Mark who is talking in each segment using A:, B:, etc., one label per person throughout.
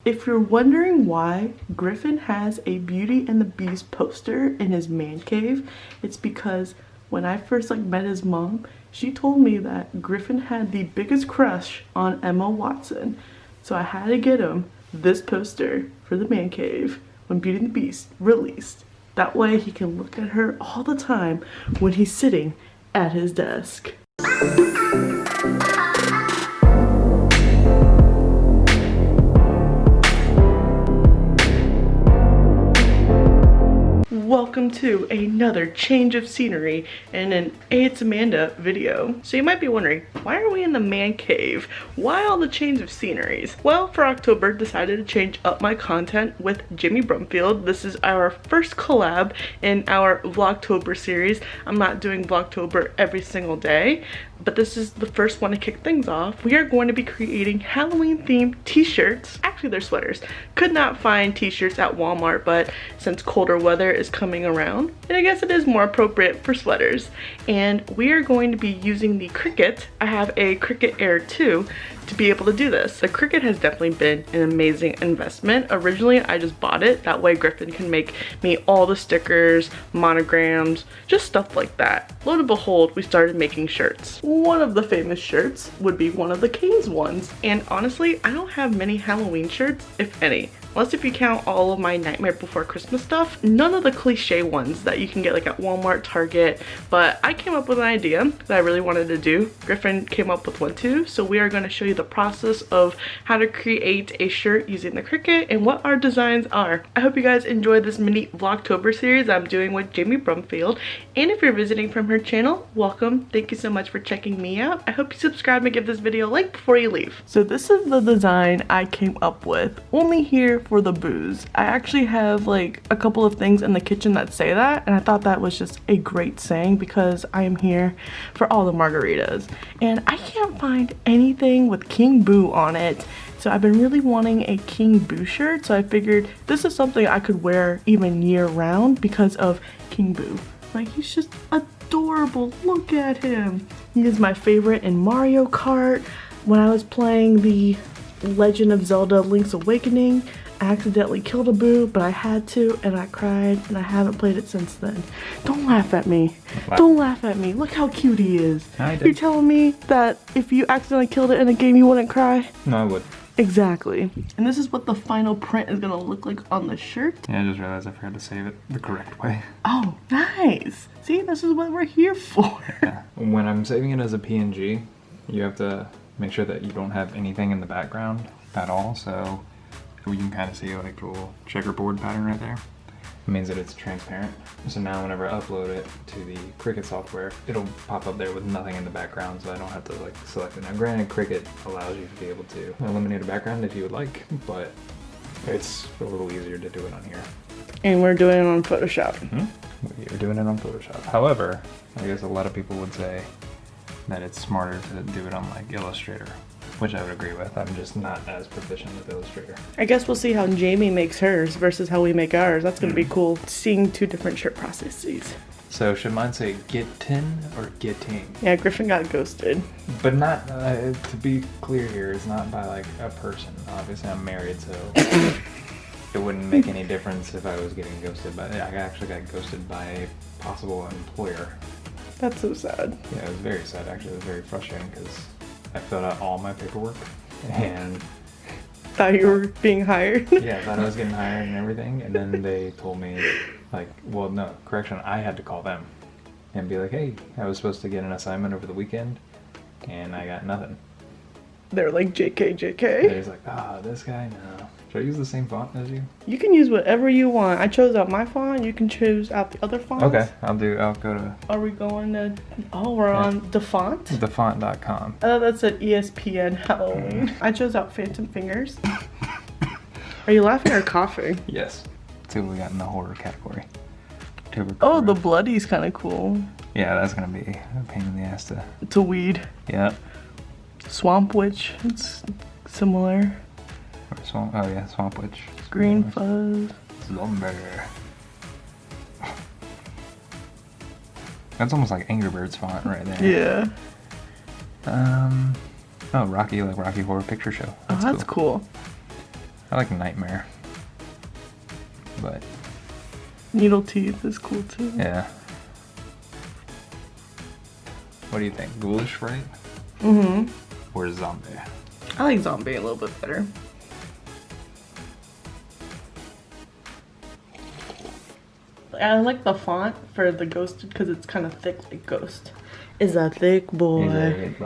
A: If you're wondering why Griffin has a Beauty and the Beast poster in his man cave, it's because when I first met his mom, she told me that Griffin had the biggest crush on Emma Watson. So I had to get him this poster for the man cave when Beauty and the Beast released. That way he can look at her all the time when he's sitting at his desk. Welcome to another change of scenery and an Hey It's Amanda video. So you might be wondering, why are we in the man cave? Why all the change of sceneries? Well, for October, decided to change up my content with Jamie Brumfield. This is our first collab in our Vlogtober series. I'm not doing Vlogtober every single day, but this is the first one to kick things off. We are going to be creating Halloween themed t-shirts. Actually, they're sweaters. Could not find t-shirts at Walmart, but since colder weather is coming around, and I guess it is more appropriate for sweaters. And we are going to be using the Cricut. I have a Cricut Air 2 to be able to do this. The Cricut has definitely been an amazing investment. Originally, I just bought it. That way Griffin can make me all the stickers, monograms, just stuff like that. Lo and behold, we started making shirts. One of the famous shirts would be one of the Canes ones. And honestly, I don't have many Halloween shirts, if any. Unless if you count all of my Nightmare Before Christmas stuff, none of the cliche ones that you can get at Walmart, Target. But I came up with an idea that I really wanted to do. Griffin came up with one too. So we are going to show you the process of how to create a shirt using the Cricut and what our designs are. I hope you guys enjoyed this mini Vlogtober series I'm doing with Jamie Brumfield. And if you're visiting from her channel, welcome. Thank you so much for checking me out. I hope you subscribe and give this video a like before you leave. So this is the design I came up with, only here for the booze. I actually have a couple of things in the kitchen that say that, and I thought that was just a great saying because I am here for all the margaritas. And I can't find anything with King Boo on it. So I've been really wanting a King Boo shirt, so I figured this is something I could wear even year round because of King Boo. He's just adorable. Look at him. He is my favorite in Mario Kart. When I was playing the Legend of Zelda Link's Awakening, I accidentally killed a Boo, but I had to, and I cried, and I haven't played it since then. Don't laugh at me. What? Don't laugh at me. Look how cute he is. You're telling me that if you accidentally killed it in a game, you wouldn't cry?
B: No, I would.
A: Exactly. And this is what the final print is gonna look like on the shirt.
B: Yeah, I just realized I forgot to save it the correct way.
A: Oh, nice. See, this is what we're here for.
B: Yeah. When I'm saving it as a PNG, you have to make sure that you don't have anything in the background at all, so you can kind of see a little checkerboard pattern right there. It means that it's transparent. So now whenever I upload it to the Cricut software, it'll pop up there with nothing in the background, so I don't have to select it. Now granted, Cricut allows you to be able to eliminate a background if you would like, but it's a little easier to do it on here.
A: And we're doing it on Photoshop.
B: We're doing it on Photoshop. However, I guess a lot of people would say that it's smarter to do it on Illustrator, which I would agree with. I'm just not as proficient with Illustrator.
A: I guess we'll see how Jamie makes hers versus how we make ours. That's gonna be cool, seeing two different shirt processes.
B: So should mine say gettin or getting?
A: Yeah, Griffin got ghosted.
B: But not, to be clear here, it's not by a person. Obviously I'm married, so it wouldn't make any difference if I was getting ghosted. But I actually got ghosted by a possible employer.
A: That's so sad.
B: Yeah, it was very sad actually. It was very frustrating because I filled out all my paperwork and
A: thought you were being hired.
B: Yeah, I thought I was getting hired and everything, and then they told me well, no, correction, I had to call them and be like, hey, I was supposed to get an assignment over the weekend and I got nothing.
A: They're like, JK, JK.
B: They're just like, this guy, no. Should I use the same font as you?
A: You can use whatever you want. I chose out my font. You can choose out the other fonts.
B: Okay, I'll go to...
A: Are we going to... Oh, we're on DaFont?
B: DaFont.com.
A: Oh, that's an ESPN Halloween. I chose out Phantom Fingers. Are you laughing or coughing?
B: Yes. Let's see what we got in the horror category.
A: Oh, the Bloody's kind of cool.
B: Yeah, that's going to be a pain in the ass
A: to weed.
B: Yep.
A: Swamp Witch. It's similar.
B: Oh yeah, Swamp Witch.
A: Green Fuzz.
B: Lumber. That's almost like Angry Birds font right there.
A: Yeah.
B: Oh, Rocky Horror Picture Show.
A: That's cool.
B: I like Nightmare. But
A: Needle Teeth is cool too.
B: yeah. What do you think? Ghoulish Fright?
A: Mm-hmm.
B: Or Zombie?
A: I like Zombie a little bit better. I like the font for the Ghosted because it's kind of thick like Ghost. Is a thick boy.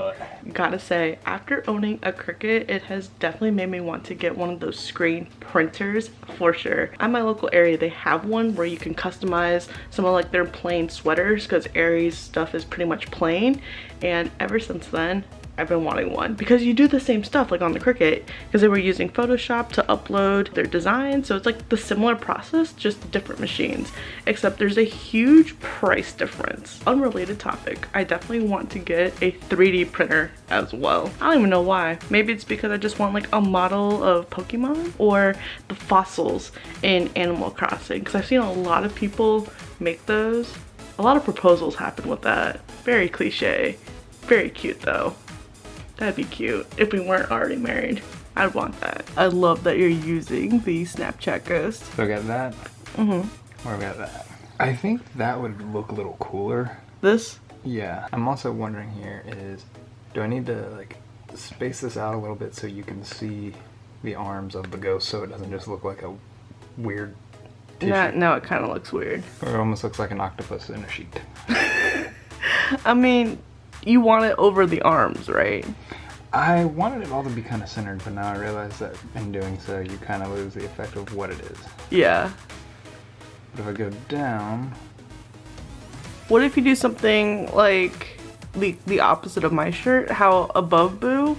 A: Gotta say, after owning a Cricut, it has definitely made me want to get one of those screen printers for sure. At my local area, they have one where you can customize some of like their plain sweaters because Aries stuff is pretty much plain. And ever since then, I've been wanting one because you do the same stuff like on the Cricut because they were using Photoshop to upload their design. So it's like the similar process, just different machines, except there's a huge price difference. Unrelated topic, I definitely want to get a 3D printer as well. I don't even know why. Maybe it's because I just want like a model of Pokemon or the fossils in Animal Crossing because I've seen a lot of people make those. A lot of proposals happen with that. Very cliche. Very cute though. That'd be cute if we weren't already married. I'd want that. I love that you're using the Snapchat Ghost.
B: So I got that.
A: Mm-hmm.
B: Or I got that. I think that would look a little cooler.
A: This?
B: Yeah. I'm also wondering here is, do I need to like space this out a little bit so you can see the arms of the ghost so it doesn't just look like a weird tissue?
A: Now it kind of looks weird.
B: Or it almost looks like an octopus in a sheet.
A: I mean, you want it over the arms, right?
B: I wanted it all to be kind of centered, but now I realize that in doing so, you kind of lose the effect of what it is.
A: Yeah.
B: But if I go down...
A: What if you do something like the opposite of my shirt? How above Boo,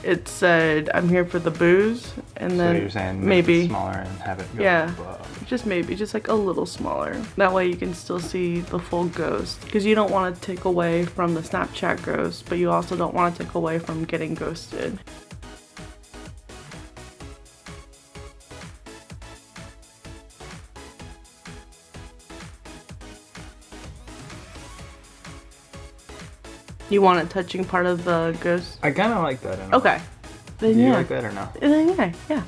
A: it said, "I'm here for the booze," and then
B: so you're saying
A: maybe
B: it smaller and have it go
A: yeah,
B: above.
A: just maybe, just like a little smaller. That way you can still see the full ghost. Because you don't want to take away from the Snapchat ghost, but you also don't want to take away from getting ghosted. You want it touching part of the ghost?
B: I kind of like that.
A: Okay. Then
B: Do you
A: yeah.
B: like that or no?
A: Then yeah.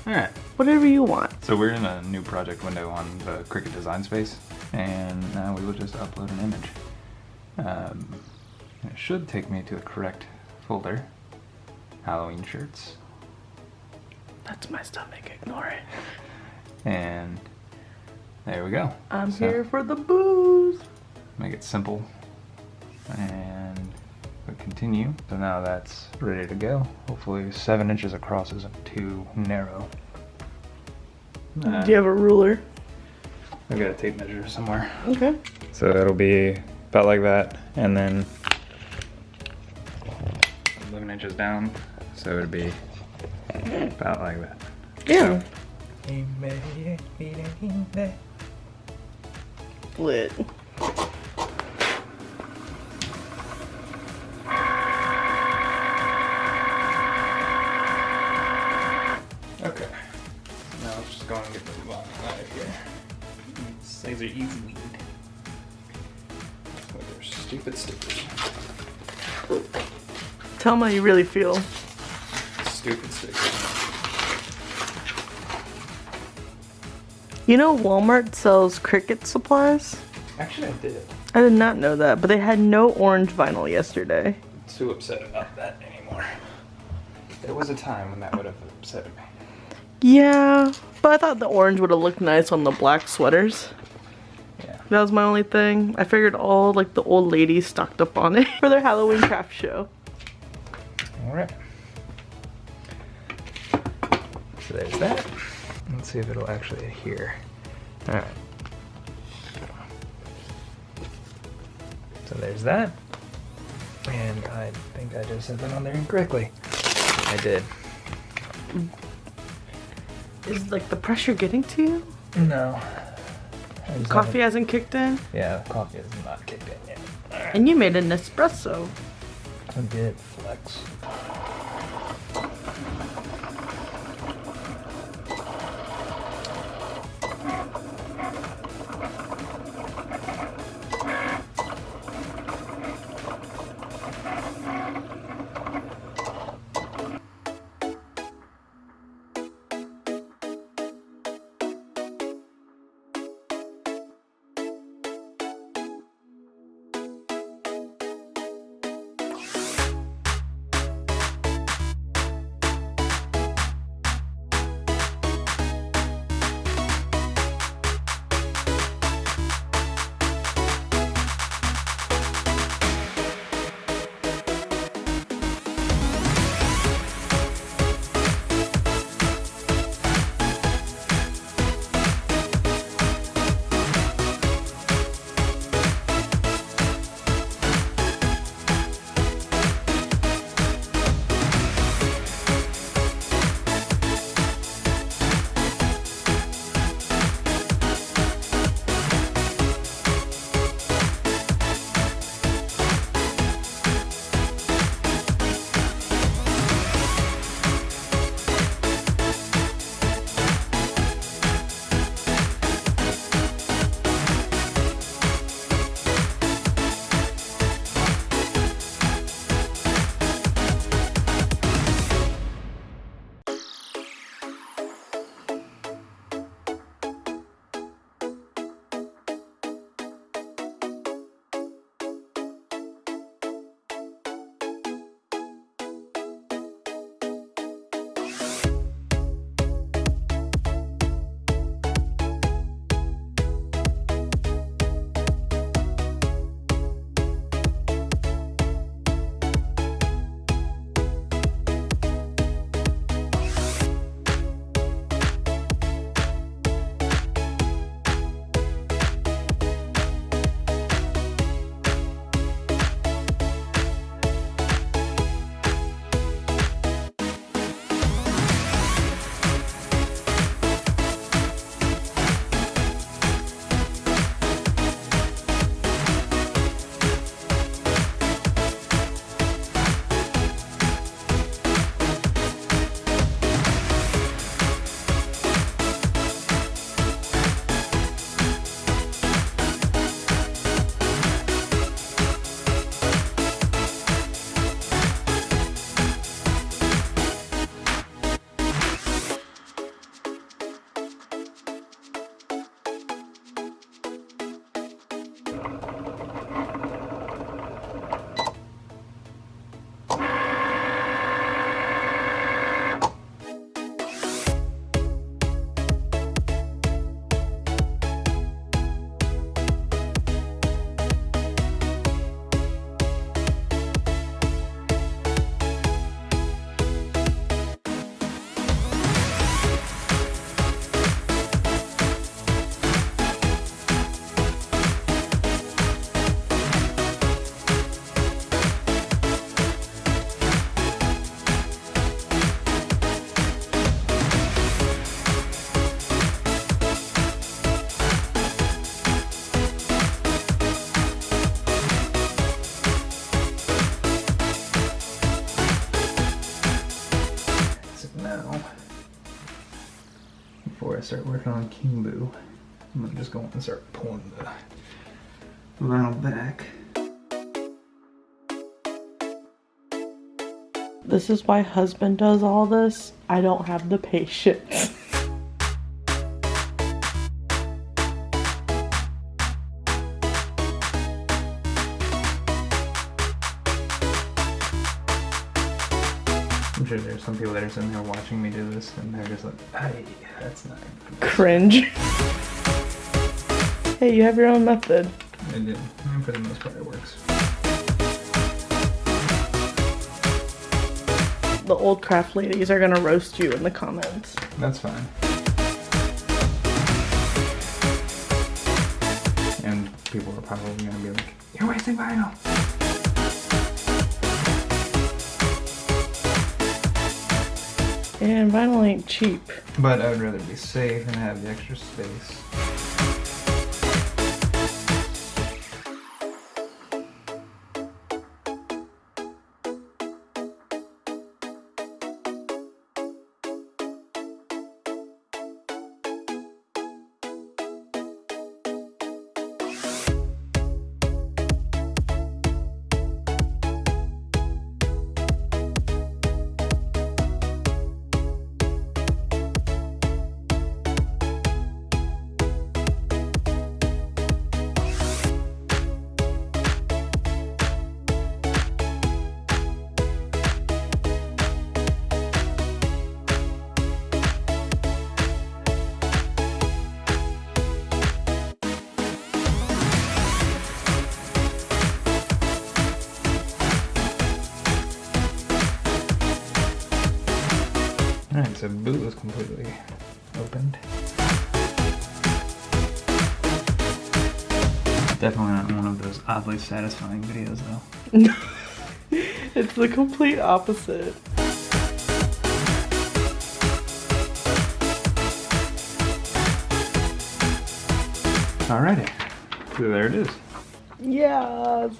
B: Alright.
A: Whatever you want.
B: So we're in a new project window on the Cricut Design Space, and now we will just upload an image. It should take me to the correct folder. Halloween shirts.
A: That's my stomach, ignore it.
B: And there we go.
A: I'm
B: So,
A: here for the booze.
B: Make it simple. And we continue. So now that's ready to go. Hopefully 7 inches across isn't too narrow.
A: Do you have a ruler?
B: I've got a tape measure somewhere.
A: Okay.
B: So it'll be about like that, and then 11 inches down, so it'll be about like that.
A: Yeah. Lit.
B: Okay. Now let's just go and get the line out of here. These are easy weed. With their stupid stickers.
A: Tell me how you really feel.
B: Stupid stickers.
A: You know Walmart sells Cricut supplies?
B: Actually, I did.
A: I did not know that, but they had no orange vinyl yesterday.
B: I'm too upset about that anymore. There was a time when that would have upset me.
A: Yeah, but I thought the orange would have looked nice on the black sweaters.
B: Yeah.
A: That was my only thing. I figured all like the old ladies stocked up on it for their Halloween craft show.
B: Alright. So there's that. Let's see if it'll actually adhere. Alright. So there's that. And I think I just set that on there incorrectly. I did.
A: Is like the pressure getting to you?
B: No.
A: Coffee hasn't kicked in?
B: Yeah, coffee has not kicked in yet. Alright.
A: And you made an espresso.
B: I did flex. before I start working on King Boo, I'm gonna just go and start pulling the vinyl back.
A: This is why husband does all this. I don't have the patience.
B: I'm sure there's some people that are sitting there watching me do this and they're just like, hey, that's not
A: Cringe. Hey, you have your own method.
B: I do. I mean, for the most part it works.
A: The old craft ladies are gonna roast you in the comments.
B: That's fine. And people are probably gonna be like, you're wasting vinyl.
A: And vinyl ain't cheap.
B: But I would rather be safe and have the extra space. Alright, so boot was completely opened. Definitely not one of those oddly satisfying videos though.
A: It's the complete opposite.
B: Alrighty, so there it is.
A: Yes.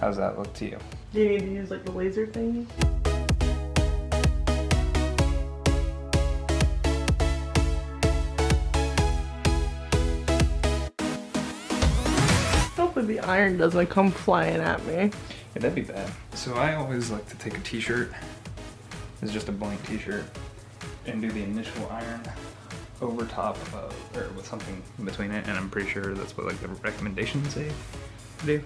B: How's that look to you?
A: Do you need to use like the laser thing? Hopefully the iron doesn't come flying at me.
B: Yeah, that'd be bad. So I always like to take a t-shirt, it's just a blank t-shirt, and do the initial iron over top of, or with something in between it, and I'm pretty sure that's what like the recommendations say to do.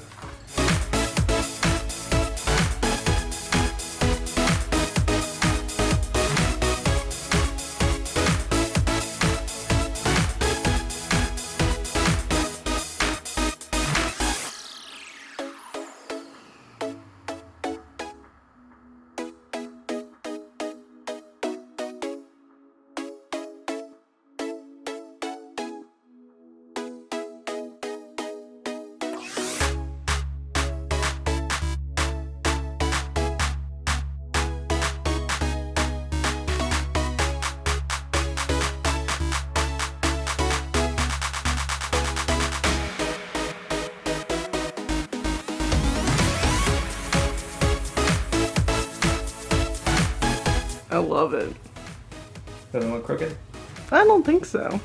A: I love it.
B: Doesn't look crooked?
A: I don't think so.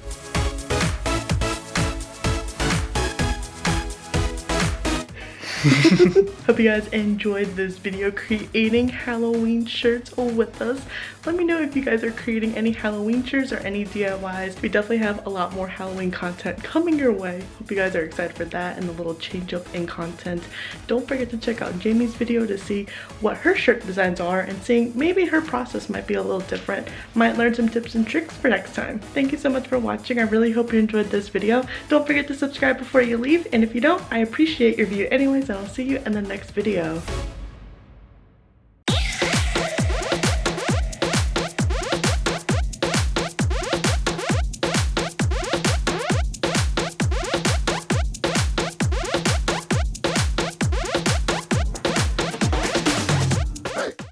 A: Hope you guys enjoyed this video creating Halloween shirts with us. Let me know if you guys are creating any Halloween shirts or any DIYs. We definitely have a lot more Halloween content coming your way. Hope you guys are excited for that and the little change up in content. Don't forget to check out Jamie's video to see what her shirt designs are and seeing maybe her process might be a little different. Might learn some tips and tricks for next time. Thank you so much for watching. I really hope you enjoyed this video. Don't forget to subscribe before you leave, and if you don't, I appreciate your view anyways, and I'll see you in the next video.